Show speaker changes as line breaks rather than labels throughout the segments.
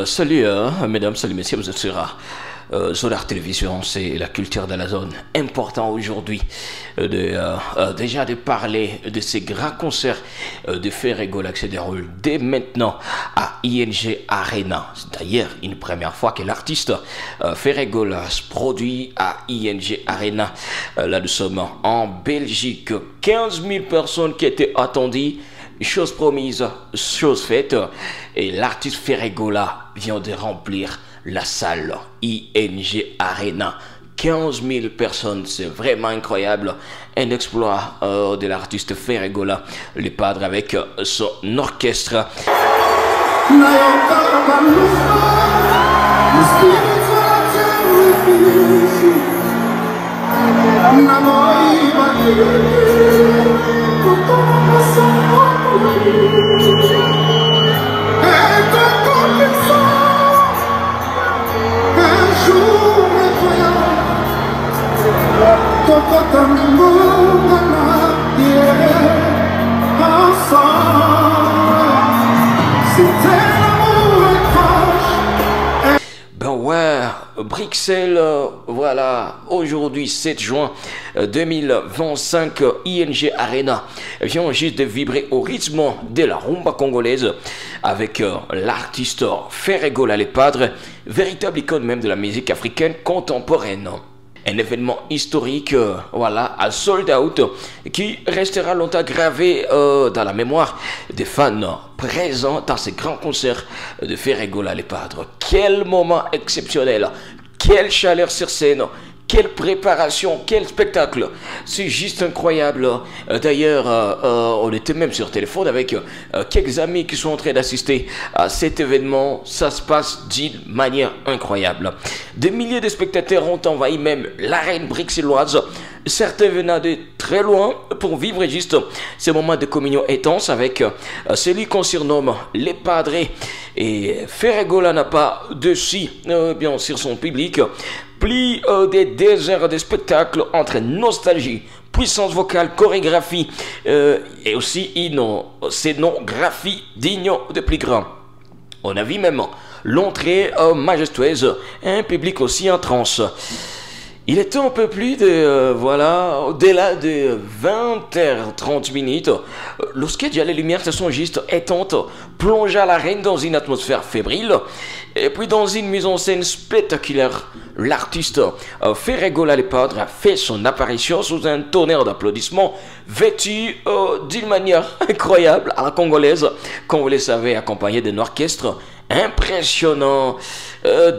Salut mesdames, salut messieurs, vous êtes sur Solar Télévision, c'est la culture de la zone. Important aujourd'hui déjà de parler de ces grands concerts de Ferregola qui se déroulent dès maintenant à ING Arena. C'est d'ailleurs une première fois que l'artiste Ferregola se produit à ING Arena. Là nous sommes en Belgique, 15 000 personnes qui étaient attendues. Chose promise, chose faite, et l'artiste Ferregola vient de remplir la salle ING Arena. 15 000 personnes, c'est vraiment incroyable. Un exploit de l'artiste Ferregola, le padre avec son orchestre. Ben ouais, Bruxelles, voilà, aujourd'hui 7 juin 2025, ING Arena vient juste de vibrer au rythme de la rumba congolaise avec l'artiste Ferregola le Padre, véritable icône même de la musique africaine contemporaine. Un événement historique, voilà, à sold out, qui restera longtemps gravé dans la mémoire des fans présents dans ces grands concerts de Ferregola le Padre. Quel moment exceptionnel, quelle chaleur sur scène, quelle préparation, quel spectacle. C'est juste incroyable. D'ailleurs, on était même sur téléphone avec quelques amis qui sont en train d'assister à cet événement. Ça se passe d'une manière incroyable. Des milliers de spectateurs ont envahi même l'arène bruxelloise. Certains venant de très loin pour vivre juste ces moments de communion intense avec celui qu'on surnomme les padres. Et Ferregola n'a pas dessus, bien sûr, son public. Plus des 2 heures de spectacle entre nostalgie, puissance vocale, chorégraphie et aussi une scénographie digne de plus grand. On a vu même l'entrée majestueuse, un public aussi en transe. Il était un peu plus de, voilà, au-delà de 20h30 lorsque déjà les lumières se sont juste éteintes, plongea l'arène dans une atmosphère fébrile et puis dans une mise en scène spectaculaire. L'artiste Ferregola le Padre a fait son apparition sous un tonnerre d'applaudissements, vêtu d'une manière incroyable à la congolaise, comme vous le savez, accompagné d'un orchestre impressionnant.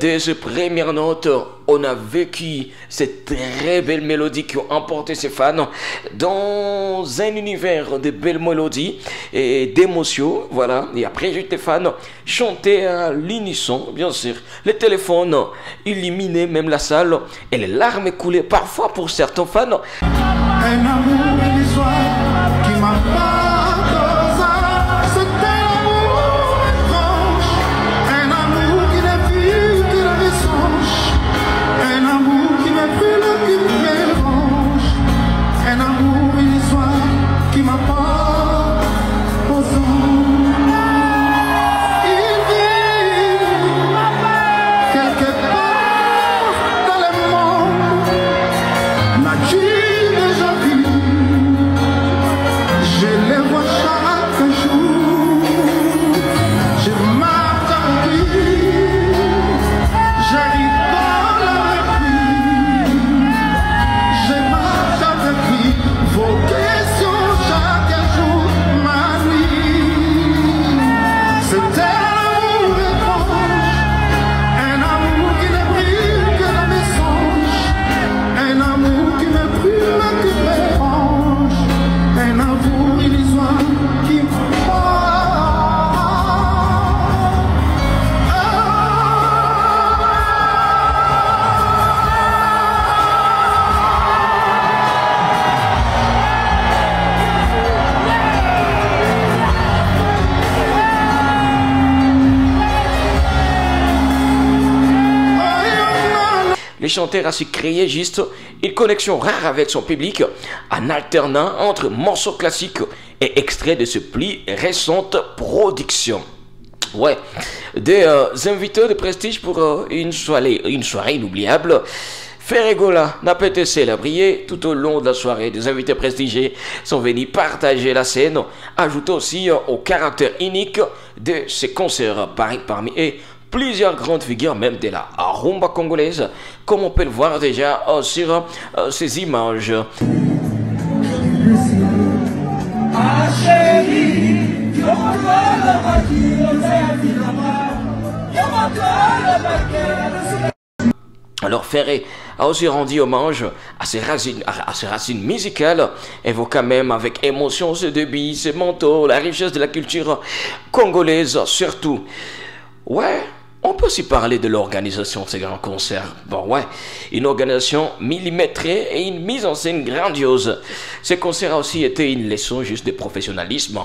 Dès ces premières notes, on a vécu cette très belle mélodie qui ont emporté ses fans dans un univers de belles mélodies et d'émotions, voilà. Et après, les fans chantaient à l'unisson, bien sûr. Les téléphones illuminaient même la salle et les larmes coulaient parfois pour certains fans.
Un amour illusoire qui m'a pas.
Le chanteur a su créer juste une connexion rare avec son public en alternant entre morceaux classiques et extraits de ses plus récentes productions. Ouais, des invités de prestige pour une soirée inoubliable. Ferregola n'a pas été seul à briller tout au long de la soirée. Des invités prestigieux sont venus partager la scène, ajoutant aussi au caractère unique de ces concerts. Parmi eux, plusieurs grandes figures, même de la rumba congolaise, comme on peut le voir déjà sur ces images. Alors Ferré a aussi rendu hommage à ses racines musicales, évoquant même avec émotion ce débit, ce manteau, la richesse de la culture congolaise surtout. Ouais, on peut aussi parler de l'organisation de ces grands concerts. Bon ouais, une organisation millimétrée et une mise en scène grandiose. Ces concerts a aussi été une leçon juste de professionnalisme.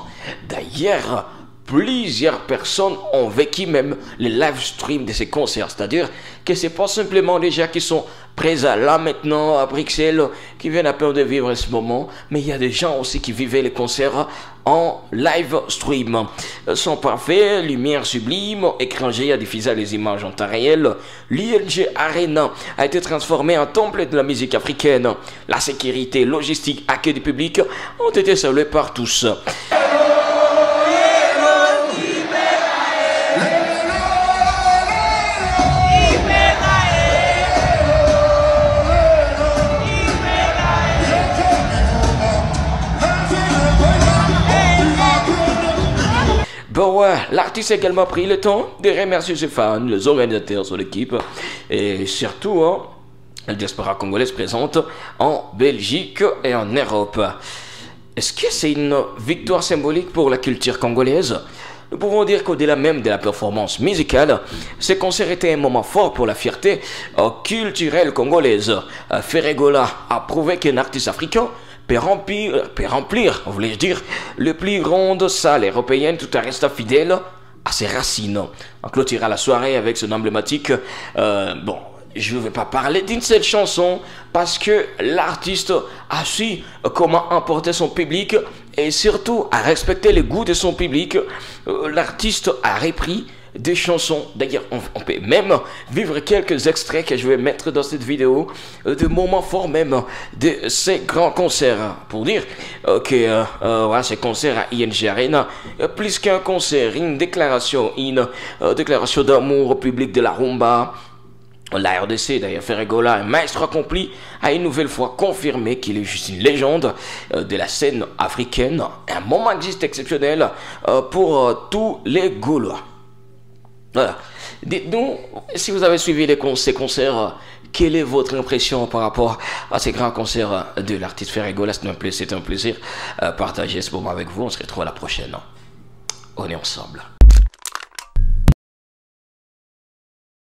D'ailleurs, plusieurs personnes ont vécu même les live streams de ces concerts. C'est-à-dire que c'est pas simplement les gens qui sont présents là maintenant à Bruxelles qui viennent à peine de vivre ce moment, mais il y a des gens aussi qui vivaient les concerts en live stream. Son parfait, lumière sublime, écran géant diffusant les images en temps réel, l'ING Arena a été transformé en temple de la musique africaine. La sécurité, logistique, accueil du public ont été salués par tous. Bon ouais, l'artiste a également pris le temps de remercier ses fans, les organisateurs de l'équipe et surtout la diaspora congolaise présente en Belgique et en Europe. Est-ce que c'est une victoire symbolique pour la culture congolaise? Nous pouvons dire qu'au-delà même de la performance musicale, ce concert était un moment fort pour la fierté culturelle congolaise. Ferregola a prouvé qu'un artiste africain peut remplir, voulais-je dire, les plus grandes salles européennes tout en restant fidèle à ses racines. On clôturera la soirée avec son emblématique, je ne vais pas parler d'une seule chanson parce que l'artiste a su comment emporter son public et surtout à respecter les goûts de son public. L'artiste a repris des chansons. D'ailleurs, on peut même vivre quelques extraits que je vais mettre dans cette vidéo de moments forts même de ces grands concerts. Pour dire que voilà, ces concerts à ING Arena, plus qu'un concert, une déclaration d'amour au public de la rumba. La RDC, d'ailleurs, Ferregola, un maestro accompli, a une nouvelle fois confirmé qu'il est juste une légende de la scène africaine. Un moment existe exceptionnel pour tous les Gaulois. Voilà. Dites-nous, si vous avez suivi ces concerts, quelle est votre impression par rapport à ces grands concerts de l'artiste Ferregola? C'était un plaisir partager ce moment avec vous. On se retrouve à la prochaine. On est ensemble.